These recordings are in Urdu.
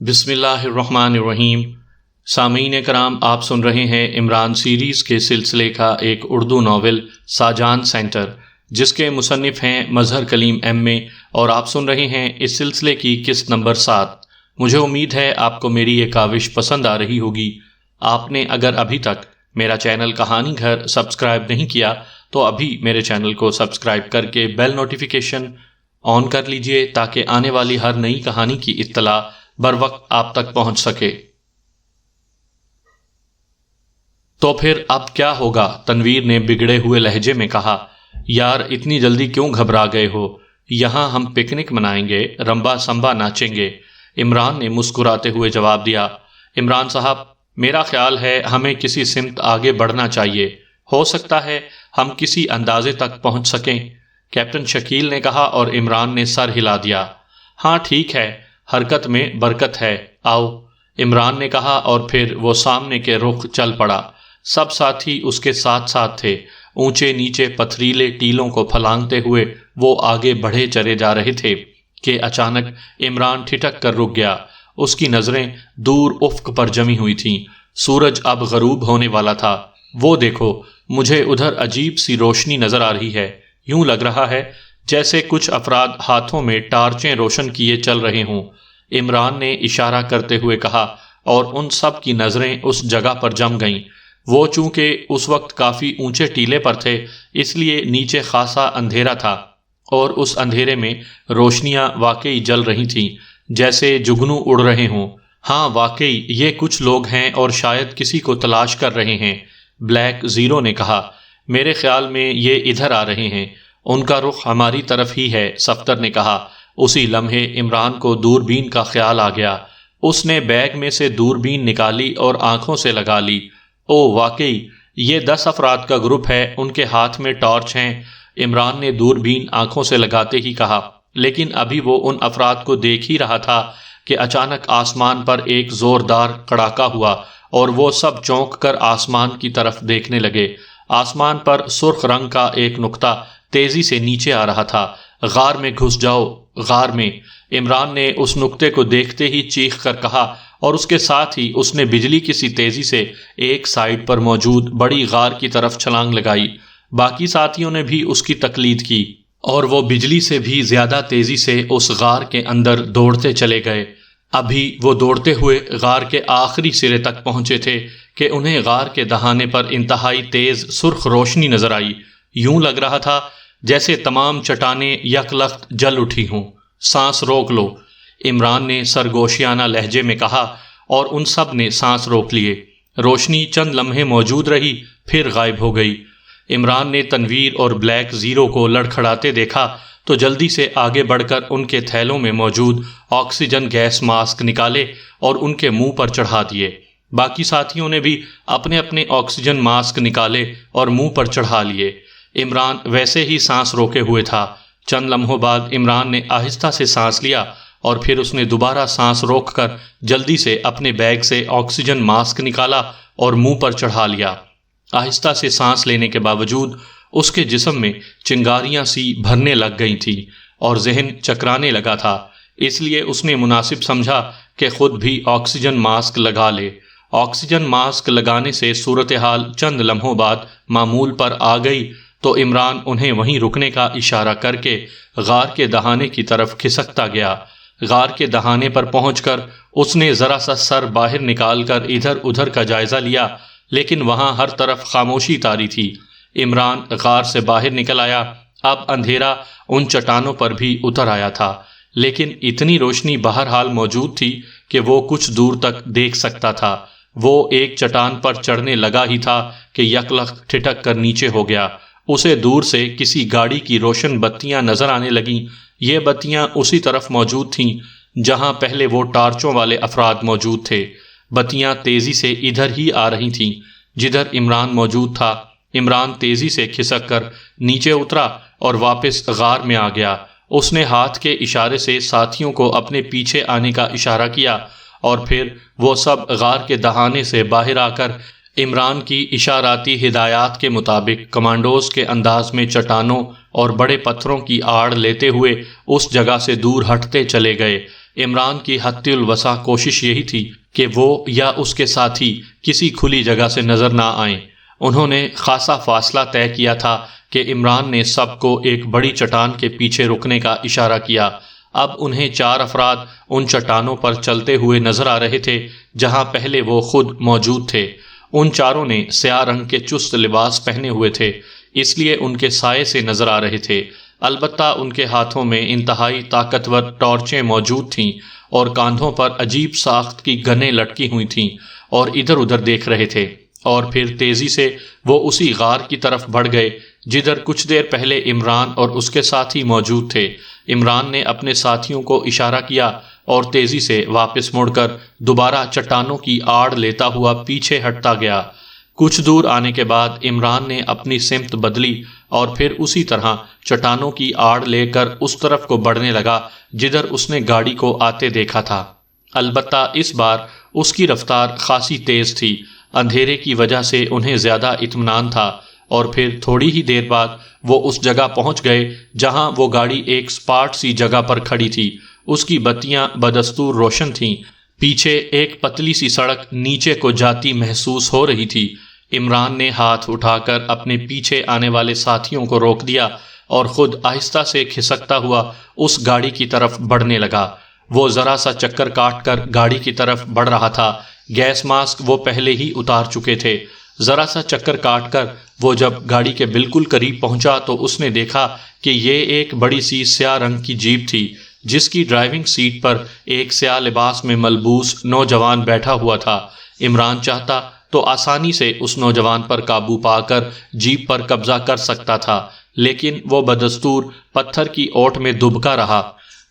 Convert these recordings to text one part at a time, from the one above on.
بسم اللہ الرحمن الرحیم۔ سامعین کرام، آپ سن رہے ہیں عمران سیریز کے سلسلے کا ایک اردو ناول ساجان سینٹر، جس کے مصنف ہیں مظہر کلیم ایم اے، اور آپ سن رہے ہیں اس سلسلے کی قسط نمبر 7۔ مجھے امید ہے آپ کو میری یہ کاوش پسند آ رہی ہوگی۔ آپ نے اگر ابھی تک میرا چینل کہانی گھر سبسکرائب نہیں کیا تو ابھی میرے چینل کو سبسکرائب کر کے بیل نوٹیفیکیشن آن کر لیجئے تاکہ آنے والی ہر نئی کہانی کی اطلاع بر وقت آپ تک پہنچ سکے۔ تو پھر اب کیا ہوگا؟ تنویر نے بگڑے ہوئے لہجے میں کہا۔ یار اتنی جلدی کیوں گھبرا گئے ہو؟ یہاں ہم پکنک منائیں گے، رمبا سمبا ناچیں گے۔ عمران نے مسکراتے ہوئے جواب دیا۔ عمران صاحب، میرا خیال ہے ہمیں کسی سمت آگے بڑھنا چاہیے، ہو سکتا ہے ہم کسی اندازے تک پہنچ سکیں۔ کیپٹن شکیل نے کہا اور عمران نے سر ہلا دیا۔ ہاں ٹھیک ہے، حرکت میں برکت ہے، آؤ، عمران نے کہا، اور پھر وہ سامنے کے رخ چل پڑا۔ سب ساتھی اس کے ساتھ ساتھ تھے۔ اونچے نیچے پتھریلے ٹیلوں کو پھلانگتے ہوئے وہ آگے بڑھے چلے جا رہے تھے کہ اچانک عمران ٹھٹک کر رک گیا۔ اس کی نظریں دور افق پر جمی ہوئی تھیں۔ سورج اب غروب ہونے والا تھا۔ وہ دیکھو، مجھے ادھر عجیب سی روشنی نظر آ رہی ہے۔ یوں لگ رہا ہے جیسے کچھ افراد ہاتھوں میں ٹارچیں روشن کیے چل رہے ہوں، عمران نے اشارہ کرتے ہوئے کہا، اور ان سب کی نظریں اس جگہ پر جم گئیں۔ وہ چونکہ اس وقت کافی اونچے ٹیلے پر تھے، اس لیے نیچے خاصا اندھیرا تھا، اور اس اندھیرے میں روشنیاں واقعی جل رہی تھیں جیسے جگنو اڑ رہے ہوں۔ ہاں واقعی یہ کچھ لوگ ہیں اور شاید کسی کو تلاش کر رہے ہیں، بلیک زیرو نے کہا۔ میرے خیال میں یہ ادھر آ رہے ہیں، ان کا رخ ہماری طرف ہی ہے، صفدر نے کہا۔ اسی لمحے عمران کو دوربین کا خیال آ گیا۔ اس نے بیگ میں سے دوربین نکالی اور آنکھوں سے لگا لی۔ او واقعی یہ 10 افراد کا گروپ ہے، ان کے ہاتھ میں ٹارچ ہیں، عمران نے دوربین آنکھوں سے لگاتے ہی کہا۔ لیکن ابھی وہ ان افراد کو دیکھ ہی رہا تھا کہ اچانک آسمان پر ایک زوردار کڑاکا ہوا اور وہ سب چونک کر آسمان کی طرف دیکھنے لگے۔ آسمان پر سرخ رنگ کا ایک نقطہ تیزی سے نیچے آ رہا تھا۔ غار میں گھس جاؤ، غار میں، عمران نے اس نقطے کو دیکھتے ہی چیخ کر کہا، اور اس کے ساتھ ہی اس نے بجلی کی سی تیزی سے ایک سائیڈ پر موجود بڑی غار کی طرف چھلانگ لگائی۔ باقی ساتھیوں نے بھی اس کی تقلید کی اور وہ بجلی سے بھی زیادہ تیزی سے اس غار کے اندر دوڑتے چلے گئے۔ ابھی وہ دوڑتے ہوئے غار کے آخری سرے تک پہنچے تھے کہ انہیں غار کے دہانے پر انتہائی تیز سرخ روشنی نظر آئی۔ یوں لگ رہا تھا جیسے تمام چٹانیں یک لخت جل اٹھی ہوں۔ سانس روک لو، عمران نے سرگوشیانہ لہجے میں کہا، اور ان سب نے سانس روک لیے۔ روشنی چند لمحے موجود رہی، پھر غائب ہو گئی۔ عمران نے تنویر اور بلیک زیرو کو لڑکھڑاتے دیکھا تو جلدی سے آگے بڑھ کر ان کے تھیلوں میں موجود آکسیجن گیس ماسک نکالے اور ان کے منہ پر چڑھا دیے۔ باقی ساتھیوں نے بھی اپنے اپنے آکسیجن ماسک نکالے اور منہ پر چڑھا لیے۔ عمران ویسے ہی سانس روکے ہوئے تھا۔ چند لمحوں بعد عمران نے آہستہ سے سانس لیا اور پھر اس نے دوبارہ سانس روک کر جلدی سے اپنے بیگ سے آکسیجن ماسک نکالا اور منہ پر چڑھا لیا۔ آہستہ سے سانس لینے کے باوجود اس کے جسم میں چنگاریاں سی بھرنے لگ گئی تھیں اور ذہن چکرانے لگا تھا، اس لیے اس نے مناسب سمجھا کہ خود بھی آکسیجن ماسک لگا لے۔ آکسیجن ماسک لگانے سے صورتحال چند لمحوں بعد معمول پر آ گئی تو عمران انہیں وہیں رکنے کا اشارہ کر کے غار کے دہانے کی طرف کھسکتا گیا۔ غار کے دہانے پر پہنچ کر اس نے ذرا سا سر باہر نکال کر ادھر ادھر کا جائزہ لیا، لیکن وہاں ہر طرف خاموشی طاری تھی۔ عمران غار سے باہر نکل آیا۔ اب اندھیرا ان چٹانوں پر بھی اتر آیا تھا، لیکن اتنی روشنی بہرحال موجود تھی کہ وہ کچھ دور تک دیکھ سکتا تھا۔ وہ ایک چٹان پر چڑھنے لگا ہی تھا کہ یکلخت ٹھٹک کر نیچے ہو گیا۔ اسے دور سے کسی گاڑی کی روشن بتیاں نظر آنے لگیں۔ یہ بتیاں اسی طرف موجود تھیں جہاں پہلے وہ ٹارچوں والے افراد موجود تھے۔ بتیاں تیزی سے ادھر ہی آ رہی تھیں جدھر عمران موجود تھا۔ عمران تیزی سے کھسک کر نیچے اترا اور واپس غار میں آ گیا۔ اس نے ہاتھ کے اشارے سے ساتھیوں کو اپنے پیچھے آنے کا اشارہ کیا، اور پھر وہ سب غار کے دہانے سے باہر آ کر عمران کی اشاراتی ہدایات کے مطابق کمانڈوز کے انداز میں چٹانوں اور بڑے پتھروں کی آڑ لیتے ہوئے اس جگہ سے دور ہٹتے چلے گئے۔ عمران کی حد الوسع کوشش یہی تھی کہ وہ یا اس کے ساتھی کسی کھلی جگہ سے نظر نہ آئیں۔ انہوں نے خاصا فاصلہ طے کیا تھا کہ عمران نے سب کو ایک بڑی چٹان کے پیچھے رکنے کا اشارہ کیا۔ اب انہیں 4 افراد ان چٹانوں پر چلتے ہوئے نظر آ رہے تھے جہاں پہلے وہ خود موجود تھے۔ ان چاروں نے سیاہ رنگ کے چست لباس پہنے ہوئے تھے، اس لیے ان کے سائے سے نظر آ رہے تھے۔ البتہ ان کے ہاتھوں میں انتہائی طاقتور ٹارچیں موجود تھیں اور کاندھوں پر عجیب ساخت کی گنیں لٹکی ہوئی تھیں اور ادھر ادھر دیکھ رہے تھے۔ اور پھر تیزی سے وہ اسی غار کی طرف بڑھ گئے جدھر کچھ دیر پہلے عمران اور اس کے ساتھی موجود تھے۔ عمران نے اپنے ساتھیوں کو اشارہ کیا اور تیزی سے واپس مڑ کر دوبارہ چٹانوں کی آڑ لیتا ہوا پیچھے ہٹتا گیا۔ کچھ دور آنے کے بعد عمران نے اپنی سمت بدلی اور پھر اسی طرح چٹانوں کی آڑ لے کر اس طرف کو بڑھنے لگا جدھر اس نے گاڑی کو آتے دیکھا تھا۔ البتہ اس بار اس کی رفتار خاصی تیز تھی۔ اندھیرے کی وجہ سے انہیں زیادہ اطمینان تھا، اور پھر تھوڑی ہی دیر بعد وہ اس جگہ پہنچ گئے جہاں وہ گاڑی ایک سپاٹ سی جگہ پر کھڑی تھی۔ اس کی بتیاں بدستور روشن تھیں۔ پیچھے ایک پتلی سی سڑک نیچے کو جاتی محسوس ہو رہی تھی۔ عمران نے ہاتھ اٹھا کر اپنے پیچھے آنے والے ساتھیوں کو روک دیا اور خود آہستہ سے کھسکتا ہوا اس گاڑی کی طرف بڑھنے لگا۔ وہ ذرا سا چکر کاٹ کر گاڑی کی طرف بڑھ رہا تھا۔ گیس ماسک وہ پہلے ہی اتار چکے تھے۔ ذرا سا چکر کاٹ کر وہ جب گاڑی کے بالکل قریب پہنچا تو اس نے دیکھا کہ یہ ایک بڑی سی سیاہ رنگ کی جیپ تھی جس کی ڈرائیونگ سیٹ پر ایک سیاہ لباس میں ملبوس نوجوان بیٹھا ہوا تھا۔ عمران چاہتا تو آسانی سے اس نوجوان پر قابو پا کر جیپ پر قبضہ کر سکتا تھا، لیکن وہ بدستور پتھر کی اوٹ میں دبکا رہا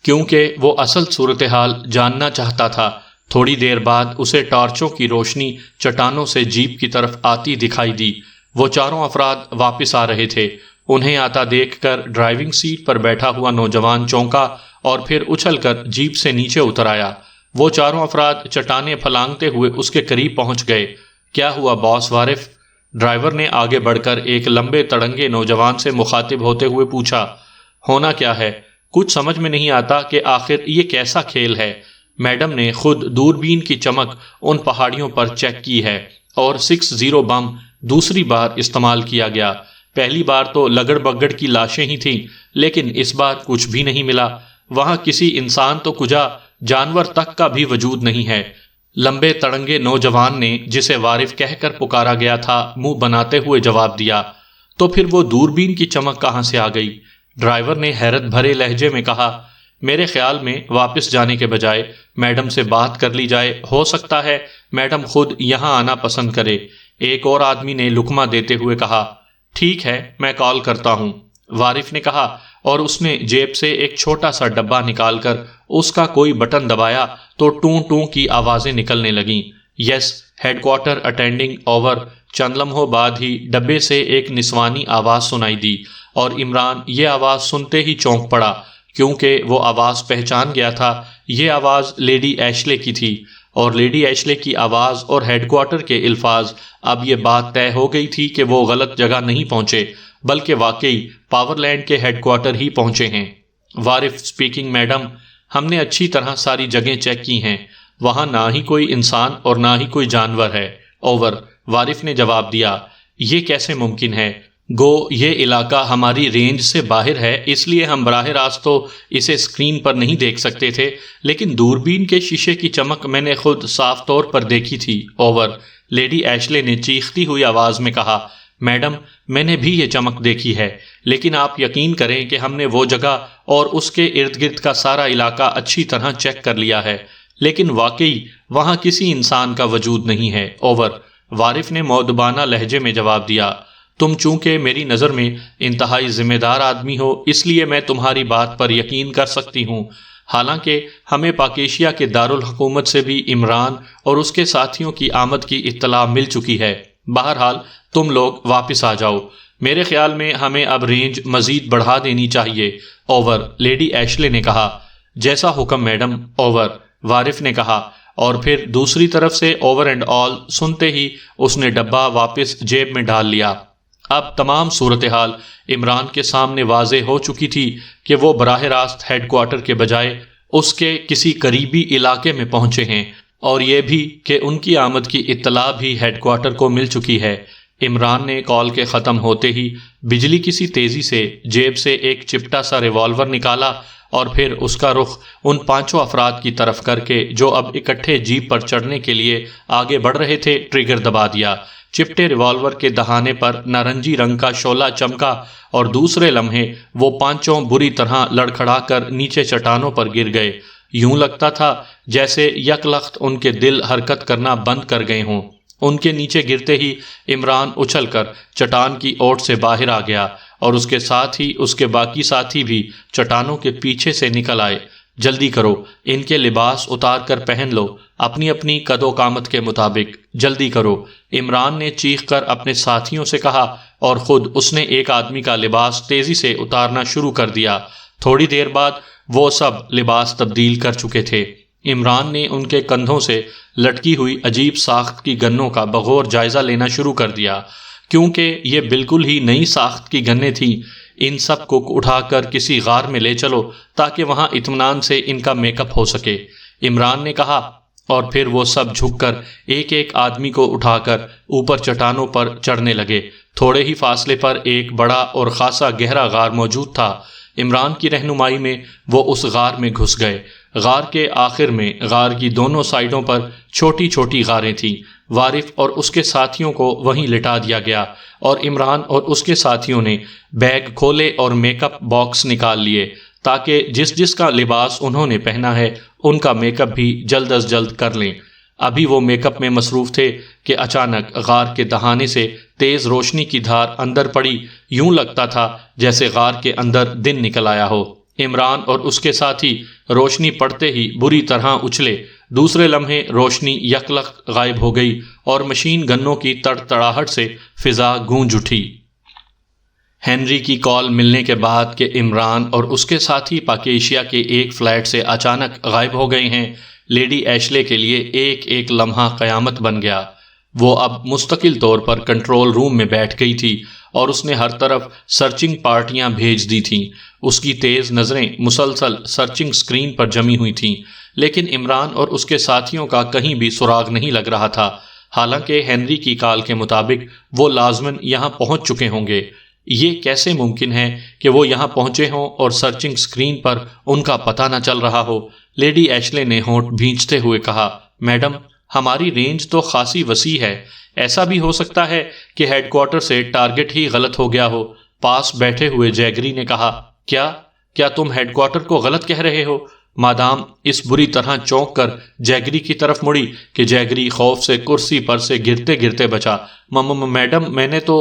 کیونکہ وہ اصل صورتحال جاننا چاہتا تھا۔ تھوڑی دیر بعد اسے ٹارچوں کی روشنی چٹانوں سے جیپ کی طرف آتی دکھائی دی۔ وہ چاروں افراد واپس آ رہے تھے۔ انہیں آتا دیکھ کر ڈرائیونگ سیٹ پر بیٹھا ہوا نوجوان چونکا اور پھر اچھل کر جیپ سے نیچے اتر آیا۔ وہ چاروں افراد چٹانیں پھلانگتے ہوئے اس کے قریب پہنچ گئے۔ کیا ہوا باس وارف؟ ڈرائیور نے آگے بڑھ کر ایک لمبے تڑنگے نوجوان سے مخاطب ہوتے ہوئے پوچھا۔ ہونا کیا ہے؟ کچھ سمجھ میں نہیں آتا کہ آخر یہ کیسا کھیل ہے۔ میڈم نے خود دوربین کی چمک ان پہاڑیوں پر چیک کی ہے اور 60 بم دوسری بار استعمال کیا گیا۔ پہلی بار تو لگڑ بگڑ کی لاشیں ہی تھیں، لیکن اس بار کچھ بھی نہیں ملا۔ وہاں کسی انسان تو کجا جانور تک کا بھی وجود نہیں ہے۔ لمبے تڑنگے نوجوان نے، جسے وارف کہہ کر پکارا گیا تھا، منہ بناتے ہوئے جواب دیا۔ تو پھر وہ دوربین کی چمک کہاں سے آ گئی؟ ڈرائیور نے حیرت بھرے لہجے میں کہا۔ میرے خیال میں واپس جانے کے بجائے میڈم سے بات کر لی جائے، ہو سکتا ہے میڈم خود یہاں آنا پسند کرے۔ ایک اور آدمی نے لقمہ دیتے ہوئے کہا۔ ٹھیک ہے، میں کال کرتا ہوں، وارف نے کہا، اور اس نے جیب سے ایک چھوٹا سا ڈبہ نکال کر اس کا کوئی بٹن دبایا تو ٹوں ٹوں کی آوازیں نکلنے لگیں۔ یس، ہیڈ کوارٹر اٹینڈنگ اوور۔ چند لمحوں بعد ہی ڈبے سے ایک نسوانی آواز سنائی دی اور عمران یہ آواز سنتے ہی چونک پڑا کیونکہ وہ آواز پہچان گیا تھا۔ یہ آواز لیڈی ایشلے کی تھی، اور لیڈی ایشلے کی آواز اور ہیڈ کوارٹر کے الفاظ، اب یہ بات طے ہو گئی تھی کہ وہ غلط جگہ نہیں پہنچے بلکہ واقعی پاور لینڈ کے ہیڈ کوارٹر ہی پہنچے ہیں۔ وارف اسپیکنگ۔ میڈم، ہم نے اچھی طرح ساری جگہیں چیک کی ہیں، وہاں نہ ہی کوئی انسان اور نہ ہی کوئی جانور ہے۔ اوور، وارف نے جواب دیا۔ یہ کیسے ممکن ہے؟ گو یہ علاقہ ہماری رینج سے باہر ہے، اس لیے ہم براہ راست تو اسے اسکرین پر نہیں دیکھ سکتے تھے، لیکن دوربین کے شیشے کی چمک میں نے خود صاف طور پر دیکھی تھی۔ اوور، لیڈی ایشلے نے چیختی ہوئی آواز میں کہا۔ میڈم، میں نے بھی یہ چمک دیکھی ہے، لیکن آپ یقین کریں کہ ہم نے وہ جگہ اور اس کے ارد گرد کا سارا علاقہ اچھی طرح چیک کر لیا ہے، لیکن واقعی وہاں کسی انسان کا وجود نہیں ہے۔ اوور، وارف نے مؤدبانہ لہجے میں جواب دیا۔ تم چونکہ میری نظر میں انتہائی ذمہ دار آدمی ہو، اس لیے میں تمہاری بات پر یقین کر سکتی ہوں، حالانکہ ہمیں پاکیشیا کے دارالحکومت سے بھی عمران اور اس کے ساتھیوں کی آمد کی اطلاع مل چکی ہے۔ بہرحال تم لوگ واپس آ جاؤ، میرے خیال میں ہمیں اب رینج مزید بڑھا دینی چاہیے۔ اوور، لیڈی ایشلے نے کہا۔ جیسا حکم میڈم۔ اوور، وارف نے کہا، اور پھر دوسری طرف سے اوور اینڈ آل سنتے ہی اس نے ڈبہ واپس جیب میں ڈال لیا۔ اب تمام صورتحال عمران کے سامنے واضح ہو چکی تھی کہ وہ براہ راست ہیڈ کوارٹر کے بجائے اس کے کسی قریبی علاقے میں پہنچے ہیں، اور یہ بھی کہ ان کی آمد کی اطلاع بھی ہیڈ کوارٹر کو مل چکی ہے۔ عمران نے کال کے ختم ہوتے ہی بجلی کسی تیزی سے جیب سے ایک چپٹا سا ریوالور نکالا اور پھر اس کا رخ ان 5 افراد کی طرف کر کے جو اب اکٹھے جیپ پر چڑھنے کے لیے آگے بڑھ رہے تھے ٹریگر دبا دیا۔ چپٹے ریوالور کے دہانے پر نارنجی رنگ کا شعلہ چمکا اور دوسرے لمحے وہ 5 بری طرح لڑکھڑا کر نیچے چٹانوں پر گر گئے۔ یوں لگتا تھا جیسے یک لخت ان کے دل حرکت کرنا بند کر گئے ہوں۔ ان کے نیچے گرتے ہی عمران اچھل کر چٹان کی اوٹ سے باہر آ گیا اور اس کے ساتھ ہی اس کے باقی ساتھی بھی چٹانوں کے پیچھے سے نکل آئے۔ جلدی کرو، ان کے لباس اتار کر پہن لو، اپنی اپنی قد و قامت کے مطابق، جلدی کرو، عمران نے چیخ کر اپنے ساتھیوں سے کہا، اور خود اس نے ایک آدمی کا لباس تیزی سے اتارنا شروع کر دیا۔ تھوڑی دیر بعد وہ سب لباس تبدیل کر چکے تھے۔ عمران نے ان کے کندھوں سے لٹکی ہوئی عجیب ساخت کی گنوں کا بغور جائزہ لینا شروع کر دیا، کیونکہ یہ بالکل ہی نئی ساخت کی گنیں تھیں۔ ان سب کو اٹھا کر کسی غار میں لے چلو تاکہ وہاں اطمینان سے ان کا میک اپ ہو سکے، عمران نے کہا، اور پھر وہ سب جھک کر ایک ایک آدمی کو اٹھا کر اوپر چٹانوں پر چڑھنے لگے۔ تھوڑے ہی فاصلے پر ایک بڑا اور خاصا گہرا غار موجود تھا۔ عمران کی رہنمائی میں وہ اس غار میں گھس گئے۔ غار کے آخر میں غار کی دونوں سائڈوں پر چھوٹی چھوٹی غاریں تھیں۔ وارف اور اس کے ساتھیوں کو وہیں لٹا دیا گیا اور عمران اور اس کے ساتھیوں نے بیگ کھولے اور میک اپ باکس نکال لیے تاکہ جس کا لباس انہوں نے پہنا ہے ان کا میک اپ بھی جلد از جلد کر لیں۔ ابھی وہ میک اپ میں مصروف تھے کہ اچانک غار کے دہانے سے تیز روشنی کی دھار اندر پڑی۔ یوں لگتا تھا جیسے غار کے اندر دن نکل آیا ہو۔ عمران اور اس کے ساتھی روشنی پڑتے ہی بری طرح اچھلے۔ دوسرے لمحے روشنی یکلخت غائب ہو گئی اور مشین گنوں کی تڑتڑاہٹ سے فضا گونج اٹھی۔ ہنری کی کال ملنے کے بعد کہ عمران اور اس کے ساتھی پاکیشیا کے ایک فلیٹ سے اچانک غائب ہو گئے ہیں، لیڈی ایشلے کے لیے ایک ایک لمحہ قیامت بن گیا۔ وہ اب مستقل طور پر کنٹرول روم میں بیٹھ گئی تھی اور اس نے ہر طرف سرچنگ پارٹیاں بھیج دی تھیں۔ اس کی تیز نظریں مسلسل سرچنگ سکرین پر جمی ہوئی تھیں، لیکن عمران اور اس کے ساتھیوں کا کہیں بھی سراغ نہیں لگ رہا تھا۔ حالانکہ ہنری کی کال کے مطابق وہ لازماً یہاں پہنچ چکے ہوں گے۔ یہ کیسے ممکن ہے کہ وہ یہاں پہنچے ہوں اور سرچنگ سکرین پر ان کا پتہ نہ چل رہا ہو؟ لیڈی ایشلے نے ہونٹ بھینچتے ہوئے کہا، میڈم، ہماری رینج تو خاصی وسیع ہے، ایسا بھی ہو سکتا ہے کہ ہیڈ کوارٹر سے ٹارگٹ ہی غلط ہو گیا ہو۔ پاس بیٹھے ہوئے جیگری نے کہا، کیا تم ہیڈ کوارٹر کو غلط کہہ رہے ہو؟ مادام اس بری طرح چونک کر جیگری کی طرف مڑی کہ جیگری خوف سے کرسی پر سے گرتے گرتے بچا۔ میڈم، میں نے تو،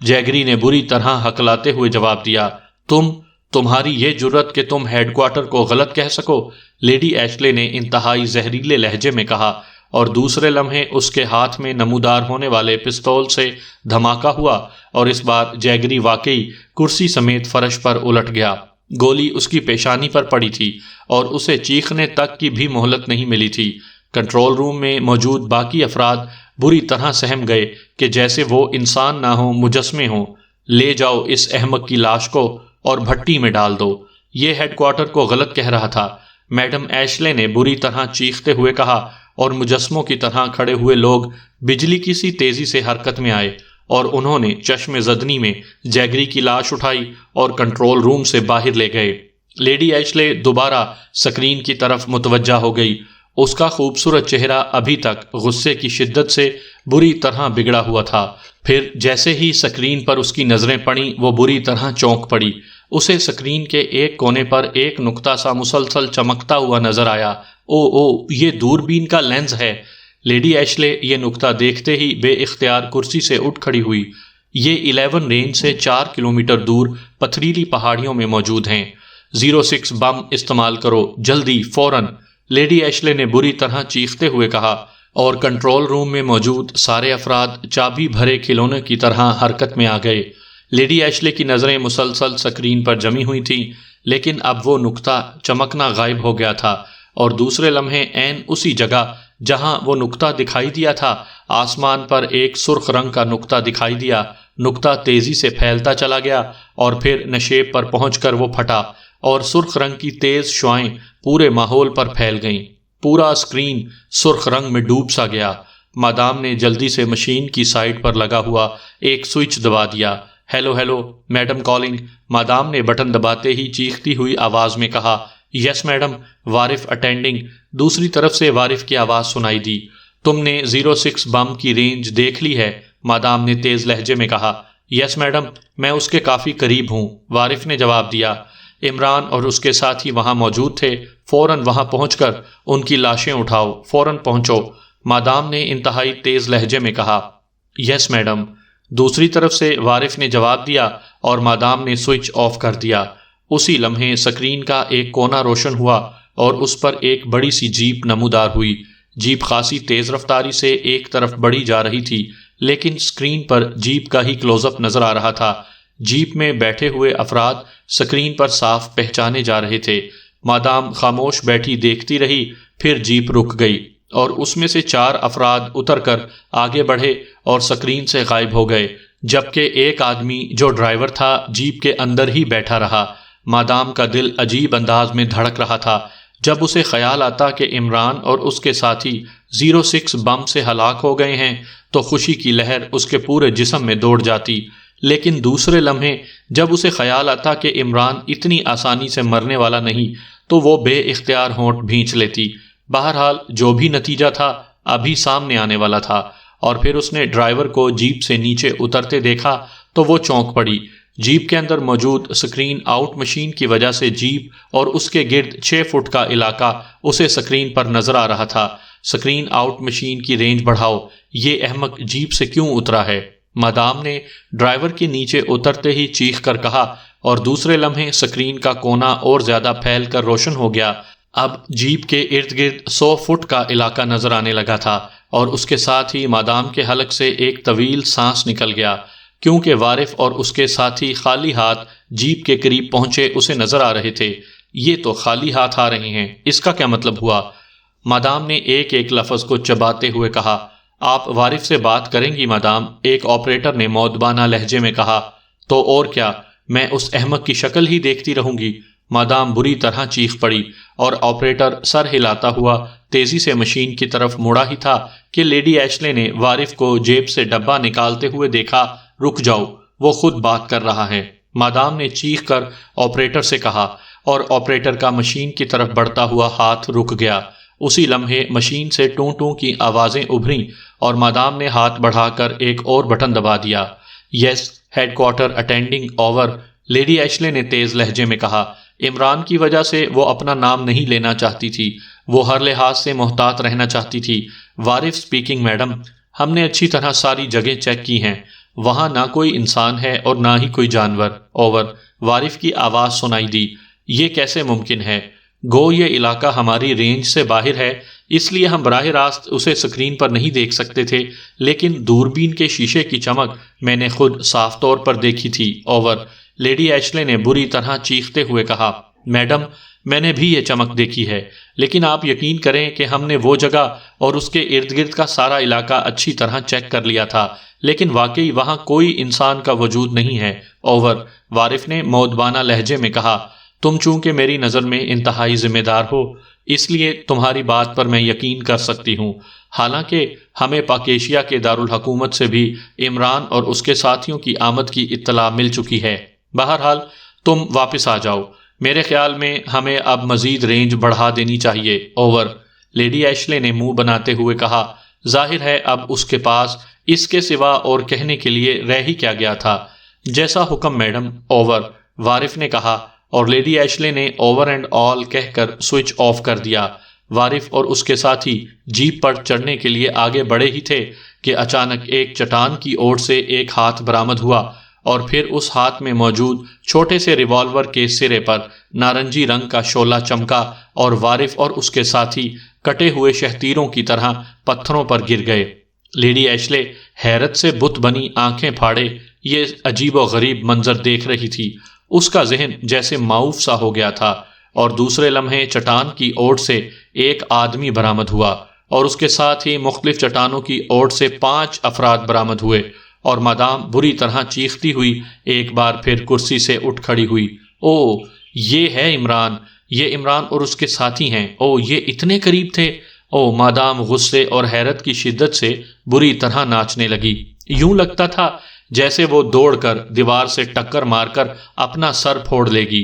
جیگری نے بری طرح ہکلاتے ہوئے جواب دیا، تمہاری یہ جرت کہ تم ہیڈ کوارٹر کو غلط کہہ سکو؟ لیڈی ایشلے نے انتہائی زہریلے لہجے میں کہا، اور دوسرے لمحے اس کے ہاتھ میں نمودار ہونے والے پستول سے دھماکہ ہوا اور اس بار جیگری واقعی کرسی سمیت فرش پر الٹ گیا۔ گولی اس کی پیشانی پر پڑی تھی اور اسے چیخنے تک کی بھی مہلت نہیں ملی تھی۔ کنٹرول روم میں موجود باقی افراد بری طرح سہم گئے کہ جیسے وہ انسان نہ ہوں، مجسمے ہوں۔ لے جاؤ اس احمق کی لاش کو اور بھٹی میں ڈال دو، یہ ہیڈ کوارٹر کو غلط کہہ رہا تھا، میڈم ایشلے نے بری طرح چیختے ہوئے کہا، اور مجسموں کی طرح کھڑے ہوئے لوگ بجلی کی سی تیزی سے حرکت میں آئے اور انہوں نے چشم زدنی میں جیگری کی لاش اٹھائی اور کنٹرول روم سے باہر لے گئے۔ لیڈی ایشلے دوبارہ سکرین کی طرف متوجہ ہو گئی۔ اس کا خوبصورت چہرہ ابھی تک غصے کی شدت سے بری طرح بگڑا ہوا تھا، پھر جیسے ہی سکرین پر اس کی نظریں پڑیں وہ بری طرح چونک پڑی۔ اسے سکرین کے ایک کونے پر ایک نقطہ سا مسلسل چمکتا ہوا نظر آیا۔ او یہ دوربین کا لینز ہے۔ لیڈی ایشلے یہ نقطہ دیکھتے ہی بے اختیار کرسی سے اٹھ کھڑی ہوئی۔ یہ 11 رینج سے 4 کلومیٹر دور پتھریلی پہاڑیوں میں موجود ہیں۔ 06 بم استعمال کرو، جلدی، فوراً، لیڈی ایشلے نے بری طرح چیختے ہوئے کہا، اور کنٹرول روم میں موجود سارے افراد چابی بھرے کھلونے کی طرح حرکت میں آ گئے۔ لیڈی ایشلے کی نظریں مسلسل سکرین پر جمی ہوئی تھیں، لیکن اب وہ نقطہ چمکنا غائب ہو گیا تھا، اور دوسرے لمحے عین اسی جگہ جہاں وہ نقطہ دکھائی دیا تھا، آسمان پر ایک سرخ رنگ کا نقطہ دکھائی دیا۔ نقطہ تیزی سے پھیلتا چلا گیا اور پھر نشیب پر پہنچ کر وہ پھٹا، اور سرخ رنگ کی تیز شعائیں پورے ماحول پر پھیل گئیں۔ پورا اسکرین سرخ رنگ میں ڈوب سا گیا۔ مادام نے جلدی سے مشین کی سائڈ پر لگا ہوا ایک سوئچ دبا دیا۔ ہیلو ہیلو میڈم کالنگ، مادام نے بٹن دباتے ہی چیختی ہوئی آواز میں کہا۔ یس میڈم، وارف اٹینڈنگ۔ دوسری طرف سے وارف کی آواز سنائی دی۔ تم نے 06 بم کی رینج دیکھ لی ہے؟ مادام نے تیز لہجے میں کہا۔ یس میڈم، میں اس کے کافی قریب ہوں، وارف نے جواب دیا۔ عمران اور اس کے ساتھی وہاں موجود تھے، فوراً وہاں پہنچ کر ان کی لاشیں اٹھاؤ، فوراً پہنچو، مادام نے انتہائی تیز لہجے میں کہا۔ یس میڈم، دوسری طرف سے وارف نے جواب دیا اور مادام نے سوئچ آف کر دیا۔ اسی لمحے سکرین کا ایک کونا روشن ہوا اور اس پر ایک بڑی سی جیپ نمودار ہوئی۔ جیپ خاصی تیز رفتاری سے ایک طرف بڑھی جا رہی تھی، لیکن سکرین پر جیپ کا ہی کلوز اپ نظر آ رہا تھا۔ جیپ میں بیٹھے ہوئے افراد سکرین پر صاف پہچانے جا رہے تھے۔ مادام خاموش بیٹھی دیکھتی رہی، پھر جیپ رک گئی اور اس میں سے 4 افراد اتر کر آگے بڑھے اور سکرین سے غائب ہو گئے، جبکہ ایک آدمی جو ڈرائیور تھا جیپ کے اندر ہی بیٹھا رہا۔ مادام کا دل عجیب انداز میں دھڑک رہا تھا۔ جب اسے خیال آتا کہ عمران اور اس کے ساتھی 06 بم سے ہلاک ہو گئے ہیں تو خوشی کی لہر اس کے پورے جسم میں دوڑ جاتی، لیکن دوسرے لمحے جب اسے خیال آتا کہ عمران اتنی آسانی سے مرنے والا نہیں تو وہ بے اختیار ہونٹ بھینچ لیتی۔ بہرحال جو بھی نتیجہ تھا ابھی سامنے آنے والا تھا، اور پھر اس نے ڈرائیور کو جیپ سے نیچے اترتے دیکھا تو وہ چونک پڑی۔ جیپ کے اندر موجود سکرین آؤٹ مشین کی وجہ سے جیپ اور اس کے گرد 6 فٹ کا علاقہ اسے سکرین پر نظر آ رہا تھا۔ سکرین آؤٹ مشین کی رینج بڑھاؤ، یہ احمق جیپ سے کیوں اترا ہے؟ مادام نے ڈرائیور کے نیچے اترتے ہی چیخ کر کہا، اور دوسرے لمحے سکرین کا کونا اور زیادہ پھیل کر روشن ہو گیا۔ اب جیپ کے ارد گرد 100 فٹ کا علاقہ نظر آنے لگا تھا، اور اس کے ساتھ ہی مادام کے حلق سے ایک طویل سانس نکل گیا، کیونکہ وارف اور اس کے ساتھی خالی ہاتھ جیپ کے قریب پہنچے اسے نظر آ رہے تھے۔ یہ تو خالی ہاتھ آ رہے ہیں، اس کا کیا مطلب ہوا؟ مادام نے ایک ایک لفظ کو چباتے ہوئے کہا۔ آپ وارف سے بات کریں گی مادام؟ ایک آپریٹر نے مودبانہ لہجے میں کہا۔ تو اور کیا، میں اس احمق کی شکل ہی دیکھتی رہوں گی؟ مادام بری طرح چیخ پڑی، اور آپریٹر سر ہلاتا ہوا تیزی سے مشین کی طرف مڑا ہی تھا کہ لیڈی ایشلے نے وارف کو جیب سے ڈبہ نکالتے ہوئے دیکھا۔ رک جاؤ، وہ خود بات کر رہا ہے، مادام نے چیخ کر آپریٹر سے کہا، اور آپریٹر کا مشین کی طرف بڑھتا ہوا ہاتھ رک گیا۔ اسی لمحے مشین سے ٹوں ٹوں کی آوازیں ابھریں اور مادام نے ہاتھ بڑھا کر ایک اور بٹن دبا دیا۔ Yes headquarter attending over, lady Ashley نے تیز لہجے میں کہا۔ عمران کی وجہ سے وہ اپنا نام نہیں لینا چاہتی تھی، وہ ہر لحاظ سے محتاط رہنا چاہتی تھی۔ وارف سپیکنگ میڈم، ہم نے اچھی طرح ساری جگہ چیک کی ہیں، وہاں نہ کوئی انسان ہے اور نہ ہی کوئی جانور، اوور، وارف کی آواز سنائی دی۔ یہ کیسے ممکن ہے؟ گو یہ علاقہ ہماری رینج سے باہر ہے، اس لیے ہم براہ راست اسے سکرین پر نہیں دیکھ سکتے تھے، لیکن دوربین کے شیشے کی چمک میں نے خود صاف طور پر دیکھی تھی، اوور، لیڈی ایشلے نے بری طرح چیختے ہوئے کہا۔ میڈم، میں نے بھی یہ چمک دیکھی ہے، لیکن آپ یقین کریں کہ ہم نے وہ جگہ اور اس کے ارد گرد کا سارا علاقہ اچھی طرح چیک کر لیا تھا، لیکن واقعی وہاں کوئی انسان کا وجود نہیں ہے، اوور، وارف نے مودبانہ لہجے میں کہا۔ تم چونکہ میری نظر میں انتہائی ذمہ دار ہو، اس لیے تمہاری بات پر میں یقین کر سکتی ہوں، حالانکہ ہمیں پاکیشیا کے دارالحکومت سے بھی عمران اور اس کے ساتھیوں کی آمد کی اطلاع مل چکی ہے۔ بہرحال تم واپس آ جاؤ، میرے خیال میں ہمیں اب مزید رینج بڑھا دینی چاہیے، اوور، لیڈی ایشلے نے منہ بناتے ہوئے کہا۔ ظاہر ہے اب اس کے پاس اس کے سوا اور کہنے کے لیے رہ ہی کیا گیا تھا۔ جیسا حکم میڈم، اوور، وارف نے کہا، اور لیڈی ایشلے نے اوور اینڈ آل کہہ کر سوئچ آف کر دیا۔ وارف اور اس کے ساتھی جیپ پر چڑھنے کے لیے آگے بڑھے ہی تھے کہ اچانک ایک چٹان کی اوٹ سے ایک ہاتھ برآمد ہوا، اور پھر اس ہاتھ میں موجود چھوٹے سے ریوالور کے سرے پر نارنجی رنگ کا شعلہ چمکا، اور وارف اور اس کے ساتھی کٹے ہوئے شہتیروں کی طرح پتھروں پر گر گئے۔ لیڈی ایشلے حیرت سے بت بنی آنکھیں پھاڑے یہ عجیب و غریب منظر دیکھ رہی تھی۔ اس کا ذہن جیسے معوف سا ہو گیا تھا، اور دوسرے لمحے چٹان کی اوٹ سے ایک آدمی برآمد ہوا، اور اس کے ساتھ ہی مختلف چٹانوں کی اوٹ سے 5 افراد برآمد ہوئے، اور مادام بری طرح چیختی ہوئی ایک بار پھر کرسی سے اٹھ کھڑی ہوئی۔ او، یہ ہے عمران! یہ عمران اور اس کے ساتھی ہیں۔ او یہ اتنے قریب تھے۔ او مادام غصے اور حیرت کی شدت سے بری طرح ناچنے لگی، یوں لگتا تھا جیسے وہ دوڑ کر دیوار سے ٹکر مار کر اپنا سر پھوڑ لے گی۔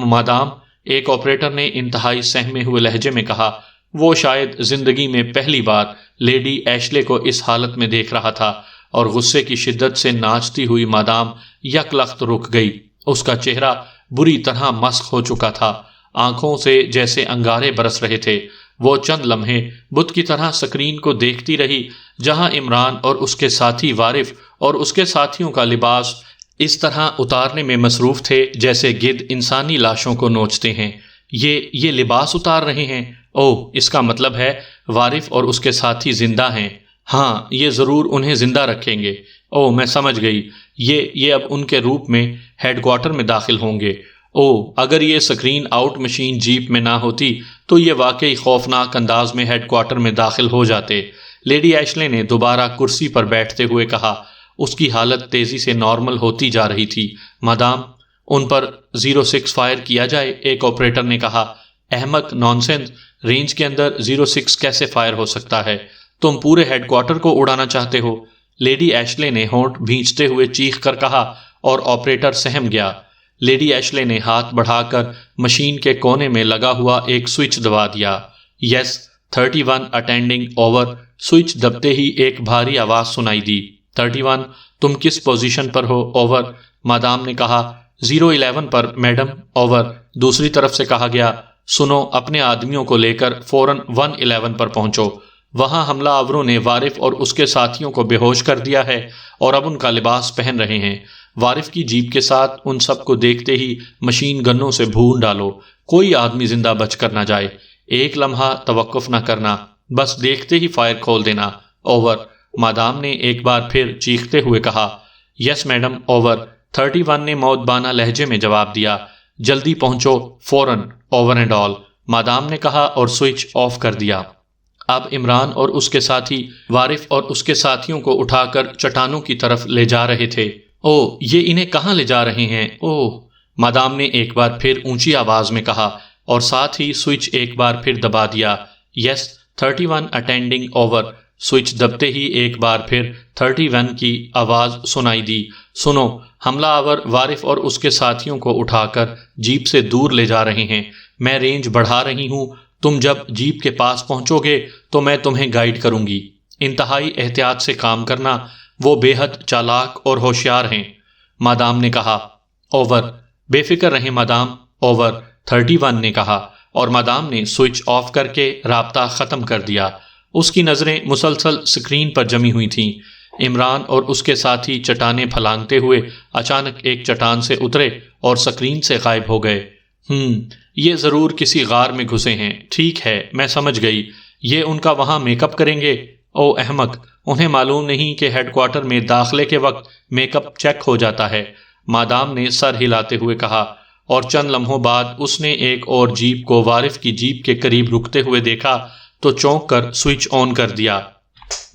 مادام، ایک آپریٹر نے انتہائی سہمے ہوئے لہجے میں کہا۔ وہ شاید زندگی میں پہلی بار لیڈی ایشلے کو اس حالت میں دیکھ رہا تھا، اور غصے کی شدت سے ناچتی ہوئی مادام یک لخت رک گئی۔ اس کا چہرہ بری طرح مسخ ہو چکا تھا، آنکھوں سے جیسے انگارے برس رہے تھے۔ وہ چند لمحے بت کی طرح سکرین کو دیکھتی رہی، جہاں عمران اور اس کے ساتھی وارف اور اس کے ساتھیوں کا لباس اس طرح اتارنے میں مصروف تھے جیسے گدھ انسانی لاشوں کو نوچتے ہیں۔ یہ لباس اتار رہے ہیں؟ اوہ، اس کا مطلب ہے وارف اور اس کے ساتھی زندہ ہیں۔ ہاں، یہ ضرور انہیں زندہ رکھیں گے۔ اوہ، میں سمجھ گئی، یہ اب ان کے روپ میں ہیڈ کوارٹر میں داخل ہوں گے۔ اوہ، اگر یہ سکرین آؤٹ مشین جیپ میں نہ ہوتی تو یہ واقعی خوفناک انداز میں ہیڈ کوارٹر میں داخل ہو جاتے۔ لیڈی ایشلے نے دوبارہ کرسی پر بیٹھتے ہوئے کہا۔ اس کی حالت تیزی سے نارمل ہوتی جا رہی تھی۔ مادام، ان پر 06 فائر کیا جائے، ایک آپریٹر نے کہا۔ احمق، نانسنس، رینج کے اندر 06 کیسے فائر ہو سکتا ہے؟ تم پورے ہیڈ کوارٹر کو اڑانا چاہتے ہو؟ لیڈی ایشلے نے ہونٹ بھینچتے ہوئے چیخ کر کہا، اور آپریٹر سہم گیا۔ لیڈی ایشلے نے ہاتھ بڑھا کر مشین کے کونے میں لگا ہوا ایک سوئچ دبا دیا۔ یس 31 اٹینڈنگ اوور۔ سوئچ دبتے ہی ایک بھاری آواز سنائی دی۔ 31، تم کس پوزیشن پر ہو؟ اوور۔ مادام نے کہا۔ 011 پر میڈم۔ اوور۔ دوسری طرف سے کہا گیا، سنو، اپنے آدمیوں کو لے کر فوراً 111 پر پہنچو۔ وہاں حملہ آوروں نے وارف اور اس کے ساتھیوں کو بے ہوش کر دیا ہے اور اب ان کا لباس پہن رہے ہیں۔ وارف کی جیپ کے ساتھ ان سب کو دیکھتے ہی مشین گنوں سے بھون ڈالو، کوئی آدمی زندہ بچ کر نہ جائے۔ ایک لمحہ توقف نہ کرنا، بس دیکھتے ہی فائر کھول دینا۔ اوور۔ مادام نے ایک بار پھر چیختے ہوئے کہا۔ Yes madam. اوور۔ 31 نے مودبانہ لہجے میں جواب دیا۔ جلدی پہنچو، فوراً، اوور اینڈ آل، مادام نے کہا اور سوئچ آف کر دیا۔ اب عمران اور اس کے ساتھی وارف اور اس کے ساتھیوں کو اٹھا کر چٹانوں کی طرف لے جا رہے تھے۔ اوہ، یہ انہیں کہاں لے جا رہے ہیں؟ اوہ، مادام نے ایک بار پھر اونچی آواز میں کہا، اور ساتھ ہی سوئچ ایک بار پھر دبا دیا۔ یس 31 اٹینڈنگ اوور۔ سوئچ دبتے ہی ایک بار پھر 31 کی آواز سنائی دی۔ سنو، حملہ آور وارف اور اس کے ساتھیوں کو اٹھا کر جیپ سے دور لے جا رہے ہیں۔ میں رینج بڑھا رہی ہوں، تم جب جیپ کے پاس پہنچو گے تو میں تمہیں گائیڈ کروں گی۔ انتہائی احتیاط سے کام کرنا، وہ بے حد چالاک اور ہوشیار ہیں، مادام نے کہا۔ اوور۔ بے فکر رہیں مادام۔ اوور 31 نے کہا، اور مادام نے سوئچ آف کر کے رابطہ ختم کر دیا۔ اس کی نظریں مسلسل سکرین پر جمی ہوئی تھیں۔ عمران اور اس کے ساتھی چٹانیں پھلانگتے ہوئے اچانک ایک چٹان سے اترے اور سکرین سے غائب ہو گئے۔ یہ ضرور کسی غار میں گھسے ہیں۔ ٹھیک ہے، میں سمجھ گئی، یہ ان کا وہاں میک اپ کریں گے۔ او احمق، انہیں معلوم نہیں کہ ہیڈ کوارٹر میں داخلے کے وقت میک اپ چیک ہو جاتا ہے، مادام نے سر ہلاتے ہوئے کہا، اور چند لمحوں بعد اس نے ایک اور جیپ کو وارف کی جیپ کے قریب رکتے ہوئے دیکھا تو چونک کر سوئچ آن کر دیا۔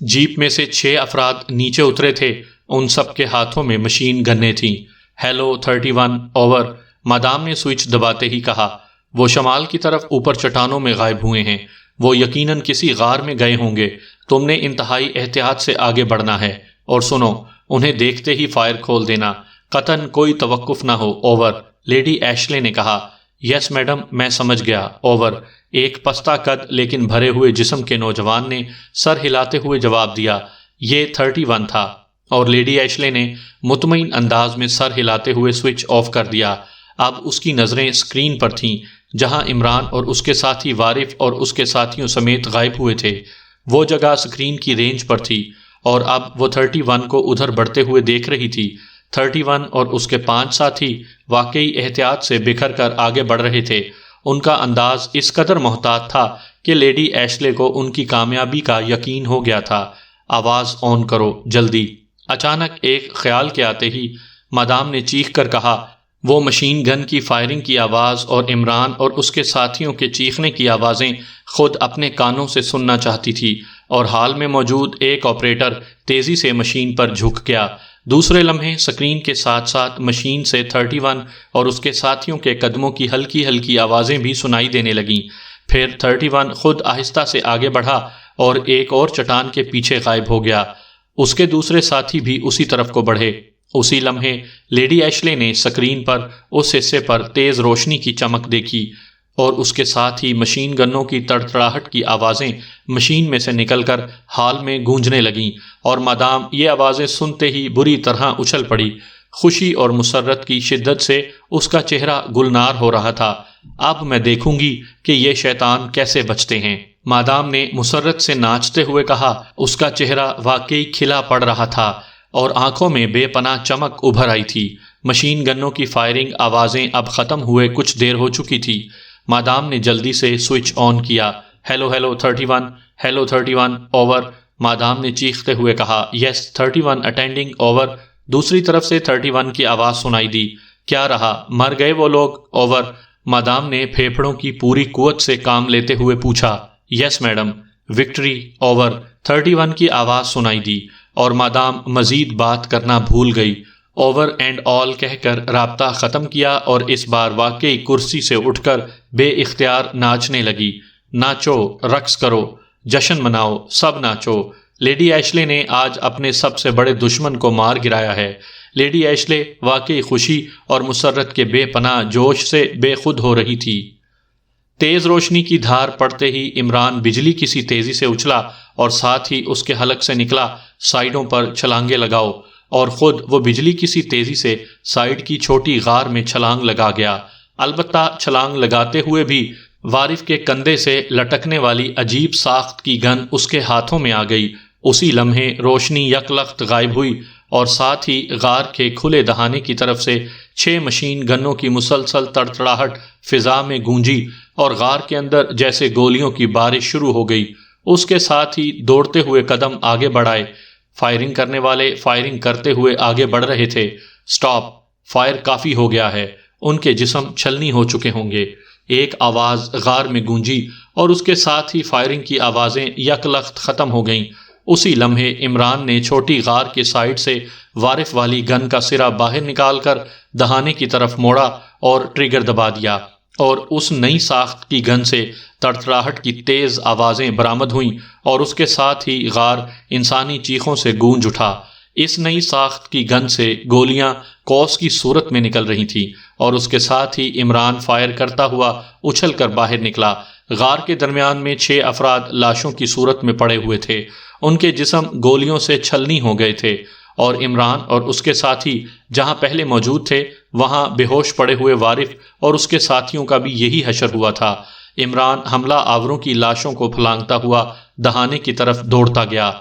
جیپ میں سے 6 افراد نیچے اترے تھے، ان سب کے ہاتھوں میں مشین گنیں تھیں۔ ہیلو 31 اوور، مادام نے سوئچ دباتے ہی کہا۔ وہ شمال کی طرف اوپر چٹانوں میں غائب ہوئے ہیں، وہ یقیناً کسی غار میں گئے ہوں گے۔ تم نے انتہائی احتیاط سے آگے بڑھنا ہے، اور سنو، انہیں دیکھتے ہی فائر کھول دینا، قطعاً کوئی توقف نہ ہو۔ اوور۔ لیڈی ایشلے نے کہا۔ یس میڈم، میں سمجھ گیا۔ اوور۔ ایک پستہ قد لیکن بھرے ہوئے جسم کے نوجوان نے سر ہلاتے ہوئے جواب دیا۔ یہ 31 تھا، اور لیڈی ایشلے نے مطمئن انداز میں سر ہلاتے ہوئے سوئچ آف کر دیا۔ اب اس کی نظریں سکرین پر تھیں، جہاں عمران اور اس کے ساتھی وارف اور اس کے ساتھیوں سمیت غائب ہوئے تھے۔ وہ جگہ سکرین کی رینج پر تھی، اور اب وہ 31 کو ادھر بڑھتے ہوئے دیکھ رہی تھی۔ 31 اور اس کے 5 ساتھی واقعی احتیاط سے بکھر کر آگے بڑھ رہے تھے۔ ان کا انداز اس قدر محتاط تھا کہ لیڈی ایشلے کو ان کی کامیابی کا یقین ہو گیا تھا۔ آواز آن کرو، جلدی۔ اچانک ایک خیال کے آتے ہی مادام نے چیخ کر کہا۔ وہ مشین گن کی فائرنگ کی آواز اور عمران اور اس کے ساتھیوں کے چیخنے کی آوازیں خود اپنے کانوں سے سننا چاہتی تھی، اور حال میں موجود ایک آپریٹر تیزی سے مشین پر جھک گیا۔ دوسرے لمحے سکرین کے ساتھ ساتھ مشین سے 31 اور اس کے ساتھیوں کے قدموں کی ہلکی ہلکی آوازیں بھی سنائی دینے لگیں۔ پھر 31 خود آہستہ سے آگے بڑھا اور ایک اور چٹان کے پیچھے غائب ہو گیا۔ اس کے دوسرے ساتھی بھی اسی طرف کو بڑھے۔ اسی لمحے لیڈی ایشلے نے سکرین پر اس حصے پر تیز روشنی کی چمک دیکھی اور اس کے ساتھ ہی مشین گنوں کی تڑتڑاہٹ کی آوازیں مشین میں سے نکل کر ہال میں گونجنے لگیں، اور مادام یہ آوازیں سنتے ہی بری طرح اچھل پڑی۔ خوشی اور مسرت کی شدت سے اس کا چہرہ گلنار ہو رہا تھا۔ اب میں دیکھوں گی کہ یہ شیطان کیسے بچتے ہیں، مادام نے مسرت سے ناچتے ہوئے کہا۔ اس کا چہرہ واقعی کھلا پڑ رہا تھا اور آنکھوں میں بے پناہ چمک ابھر آئی تھی۔ مشین گنوں کی فائرنگ آوازیں اب ختم ہوئے کچھ دیر ہو چکی تھی۔ مادام نے جلدی سے سوئچ آن کیا۔ ہیلو ہیلو 31، ہیلو 31، اوور، مادام نے چیختے ہوئے کہا۔ Yes 31 attending, over. دوسری طرف سے 31 کی آواز سنائی دی۔ کیا رہا، مر گئے وہ لوگ؟ اوور، مادام نے پھیپھڑوں کی پوری قوت سے کام لیتے ہوئے پوچھا۔ یس میڈم، وکٹری، اوور، 31 کی آواز سنائی دی اور مادام مزید بات کرنا بھول گئی۔ اوور اینڈ آل کہہ کر رابطہ ختم کیا اور اس بار واقعی کرسی سے اٹھ کر بے اختیار ناچنے لگی۔ ناچو، رقص کرو، جشن مناؤ، سب ناچو۔ لیڈی ایشلے نے آج اپنے سب سے بڑے دشمن کو مار گرایا ہے۔ لیڈی ایشلے واقعی خوشی اور مسرت کے بے پناہ جوش سے بے خود ہو رہی تھی۔ تیز روشنی کی دھار پڑتے ہی عمران بجلی کی سی تیزی سے اچھلا اور ساتھ ہی اس کے حلق سے نکلا، سائیڈوں پر چھلانگیں لگاؤ، اور خود وہ بجلی کی سی تیزی سے سائیڈ کی چھوٹی غار میں چھلانگ لگا گیا۔ البتہ چھلانگ لگاتے ہوئے بھی وارف کے کندھے سے لٹکنے والی عجیب ساخت کی گن اس کے ہاتھوں میں آ گئی۔ اسی لمحے روشنی یکلخت غائب ہوئی اور ساتھ ہی غار کے کھلے دہانے کی طرف سے 6 مشین گنوں کی مسلسل تڑتڑاہٹ فضا میں گونجی اور غار کے اندر جیسے گولیوں کی بارش شروع ہو گئی۔ اس کے ساتھ ہی دوڑتے ہوئے قدم آگے بڑھائے۔ فائرنگ کرنے والے فائرنگ کرتے ہوئے آگے بڑھ رہے تھے۔ سٹاپ، فائر کافی ہو گیا ہے، ان کے جسم چھلنی ہو چکے ہوں گے۔ ایک آواز غار میں گونجی اور اس کے ساتھ ہی فائرنگ کی آوازیں یکلخت ختم ہو گئیں۔ اسی لمحے عمران نے چھوٹی غار کے سائیڈ سے وارف والی گن کا سرا باہر نکال کر دہانے کی طرف موڑا اور ٹریگر دبا دیا، اور اس نئی ساخت کی گن سے تڑتڑاہٹ کی تیز آوازیں برآمد ہوئیں اور اس کے ساتھ ہی غار انسانی چیخوں سے گونج اٹھا۔ اس نئی ساخت کی گن سے گولیاں قوس کی صورت میں نکل رہی تھیں اور اس کے ساتھ ہی عمران فائر کرتا ہوا اچھل کر باہر نکلا۔ غار کے درمیان میں 6 افراد لاشوں کی صورت میں پڑے ہوئے تھے۔ ان کے جسم گولیوں سے چھلنی ہو گئے تھے اور عمران اور اس کے ساتھی جہاں پہلے موجود تھے وہاں بے ہوش پڑے ہوئے وارف اور اس کے ساتھیوں کا بھی یہی حشر ہوا تھا۔ عمران حملہ آوروں کی لاشوں کو پھلانگتا ہوا دہانے کی طرف دوڑتا گیا،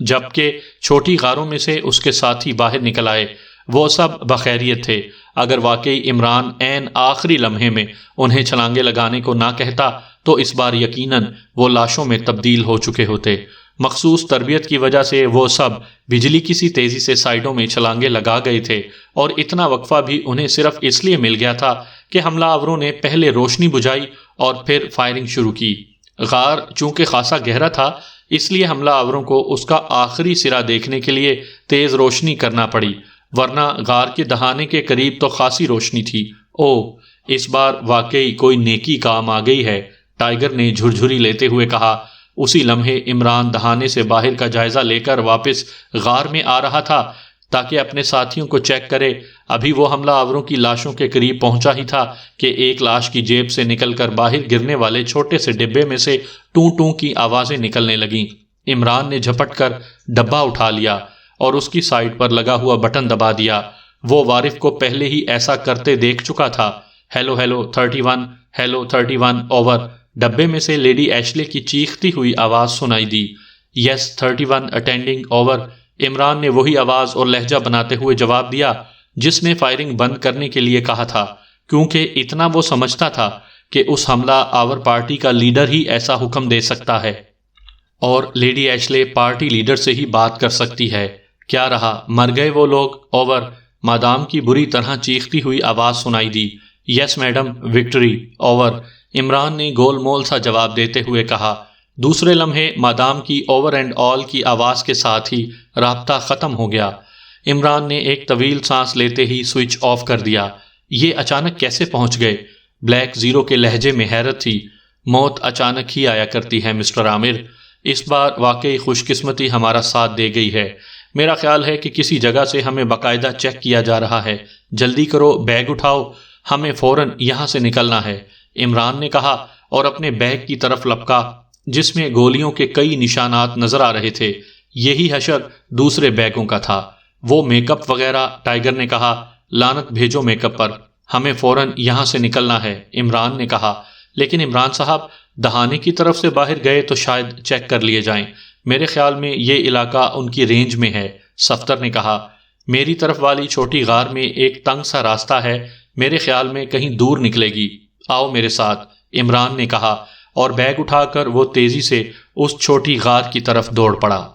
جبکہ چھوٹی غاروں میں سے اس کے ساتھی باہر نکل آئے۔ وہ سب بخیریت تھے۔ اگر واقعی عمران عین آخری لمحے میں انہیں چھلانگیں لگانے کو نہ کہتا تو اس بار یقیناً وہ لاشوں میں تبدیل ہو چکے ہوتے۔ مخصوص تربیت کی وجہ سے وہ سب بجلی کی سی تیزی سے سائیڈوں میں چھلانگیں لگا گئے تھے، اور اتنا وقفہ بھی انہیں صرف اس لیے مل گیا تھا کہ حملہ آوروں نے پہلے روشنی بجھائی اور پھر فائرنگ شروع کی۔ غار چونکہ خاصا گہرا تھا، اس لیے حملہ آوروں کو اس کا آخری سرا دیکھنے کے لیے تیز روشنی کرنا پڑی، ورنہ غار کے دہانے کے قریب تو خاصی روشنی تھی۔ اوہ، اس بار واقعی کوئی نیکی کام آ گئی ہے، ٹائیگر نے جھرجھری لیتے ہوئے کہا۔ اسی لمحے عمران دہانے سے باہر کا جائزہ لے کر واپس غار میں آ رہا تھا تاکہ اپنے ساتھیوں کو چیک کرے۔ ابھی وہ حملہ آوروں کی لاشوں کے قریب پہنچا ہی تھا کہ ایک لاش کی جیب سے نکل کر باہر گرنے والے چھوٹے سے ڈبے میں سے ٹوں ٹوں کی آوازیں نکلنے لگیں۔ عمران نے جھپٹ کر ڈبہ اٹھا لیا اور اس کی سائیڈ پر لگا ہوا بٹن دبا دیا۔ وہ وارف کو پہلے ہی ایسا کرتے دیکھ چکا تھا۔ Hello hello 31، hello 31، over. ڈبے میں سے لیڈی ایشلے کی چیختی ہوئی آواز سنائی دی۔ یس 31 اٹینڈنگ، اوور۔ عمران نے وہی آواز اور لہجہ بناتے ہوئے جواب دیا جس نے فائرنگ بند کرنے کے لیے کہا تھا، کیونکہ اتنا وہ سمجھتا تھا کہ اس حملہ آور پارٹی کا لیڈر ہی ایسا حکم دے سکتا ہے اور لیڈی ایشلے پارٹی لیڈر سے ہی بات کر سکتی ہے۔ کیا رہا، مر گئے وہ لوگ؟ اوور، مادام کی بری طرح چیختی ہوئی آواز سنائی دی۔ Yes madam, victory, over, Imran نے گول مول سا جواب دیتے ہوئے کہا۔ دوسرے لمحے مادام کی اوور اینڈ آل کی آواز کے ساتھ ہی رابطہ ختم ہو گیا۔ عمران نے ایک طویل سانس لیتے ہی سوئچ آف کر دیا۔ یہ اچانک کیسے پہنچ گئے؟ بلیک زیرو کے لہجے میں حیرت تھی۔ موت اچانک ہی آیا کرتی ہے مسٹر عامر، اس بار واقعی خوش قسمتی ہمارا ساتھ دے گئی ہے۔ میرا خیال ہے کہ کسی جگہ سے ہمیں باقاعدہ چیک کیا جا رہا ہے۔ جلدی کرو، بیگ اٹھاؤ، ہمیں فوراً یہاں سے نکلنا ہے، عمران نے کہا اور اپنے بیگ کی طرف لپکا جس میں گولیوں کے کئی نشانات نظر آ رہے تھے۔ یہی حشر دوسرے بیگوں کا تھا۔ وہ میک اپ وغیرہ، ٹائیگر نے کہا۔ لعنت بھیجو میک اپ پر، ہمیں فوراً یہاں سے نکلنا ہے، عمران نے کہا۔ لیکن عمران صاحب، دہانے کی طرف سے باہر گئے تو شاید چیک کر لیے جائیں۔ میرے خیال میں یہ علاقہ ان کی رینج میں ہے، صفدر نے کہا۔ میری طرف والی چھوٹی غار میں ایک تنگ سا راستہ ہے، میرے خیال میں کہیں دور نکلے گی، آؤ میرے ساتھ، عمران نے کہا، اور بیگ اٹھا کر وہ تیزی سے اس چھوٹی غار کی طرف دوڑ پڑا۔